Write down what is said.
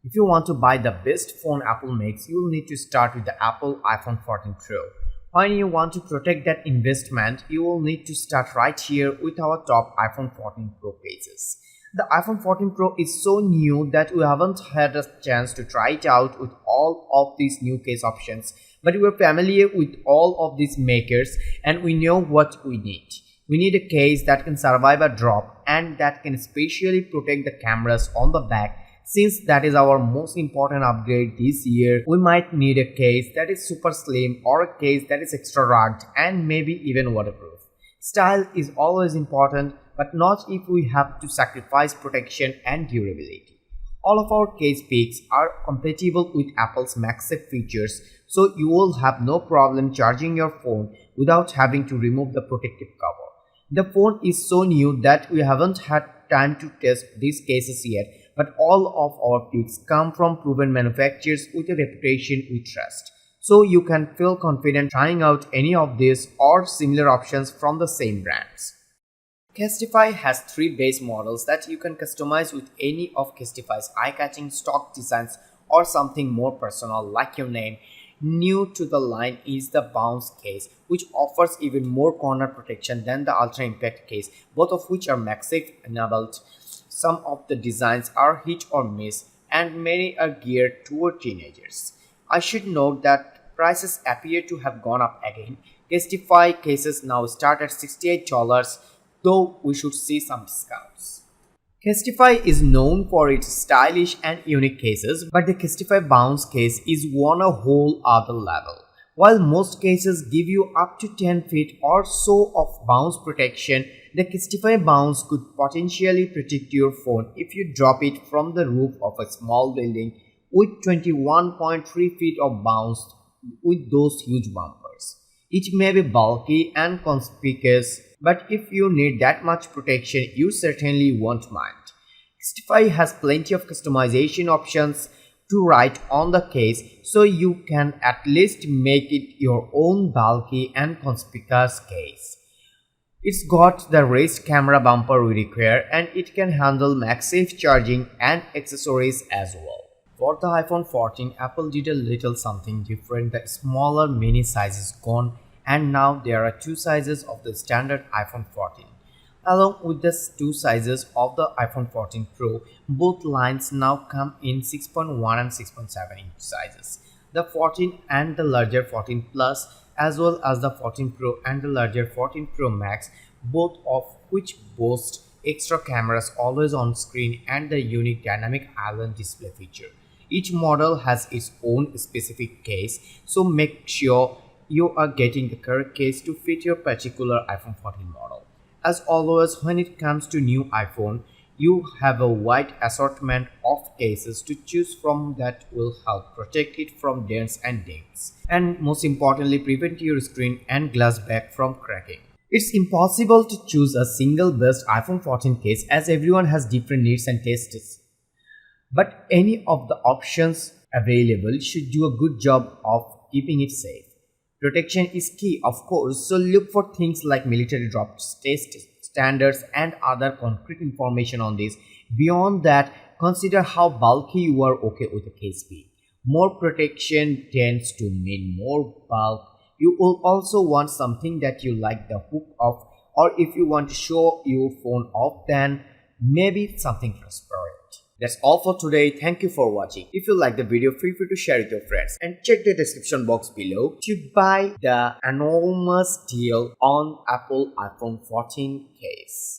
If you want to buy the best phone Apple makes, you will need to start with the Apple iPhone 14 Pro. When you want to protect that investment, you will need to start right here with our top iPhone 14 Pro cases. The iPhone 14 Pro is so new that we haven't had a chance to try it out with all of these new case options, but we are familiar with all of these makers and we know what we need. We need a case that can survive a drop and that can especially protect the cameras on the back. Since that is our most important upgrade this year, we might need a case that is super slim or a case that is extra rugged and maybe even waterproof. Style is always important, but not if we have to sacrifice protection and durability. All of our case picks are compatible with Apple's MagSafe features, so you will have no problem charging your phone without having to remove the protective cover. The phone is so new that we haven't had time to test these cases yet, but all of our picks come from proven manufacturers with a reputation we trust. So you can feel confident trying out any of these or similar options from the same brands. Casetify has 3 base models that you can customize with any of Casetify's eye-catching stock designs or something more personal like your name. New to the line is the Bounce case, which offers even more corner protection than the Ultra Impact case, both of which are MagSafe enabled. Some of the designs are hit or miss, and many are geared toward teenagers. I should note that prices appear to have gone up again. Casetify cases now start at $68, though we should see some discounts. Casetify is known for its stylish and unique cases, but the Casetify Bounce case is on a whole other level. While most cases give you up to 10 feet or so of bounce protection, the Casetify Bounce could potentially protect your phone if you drop it from the roof of a small building with 21.3 feet of bounce with those huge bumpers. It may be bulky and conspicuous, but if you need that much protection, you certainly won't mind. Casetify has plenty of customization options to write on the case, so you can at least make it your own bulky and conspicuous case. It's got the raised camera bumper we require, and it can handle MagSafe charging and accessories as well. For the iPhone 14, Apple did a little something different. The smaller mini size is gone, and now there are 2 sizes of the standard iPhone 14. Along with the 2 sizes of the iPhone 14 Pro, both lines now come in 6.1 and 6.7 inch sizes. The 14 and the larger 14 Plus, as well as the 14 Pro and the larger 14 Pro Max, both of which boast extra cameras always on screen and the unique dynamic island display feature. Each model has its own specific case, so make sure you are getting the correct case to fit your particular iPhone 14 model. As always, when it comes to new iPhone, you have a wide assortment of cases to choose from that will help protect it from dents and dings, and most importantly prevent your screen and glass back from cracking. It's impossible to choose a single best iPhone 14 case as everyone has different needs and tastes, but any of the options available should do a good job of keeping it safe. Protection is key, of course, so look for things like military drop test standards and other concrete information on this. Beyond that, consider how bulky you are okay with a case being. More protection tends to mean more bulk. You will also want something that you like the hook of, or if you want to show your phone off, then maybe something transparent. That's all for today. Thank you for watching. If you like the video, feel free to share it with your friends and check the description box below to buy the enormous deal on Apple iPhone 14 case.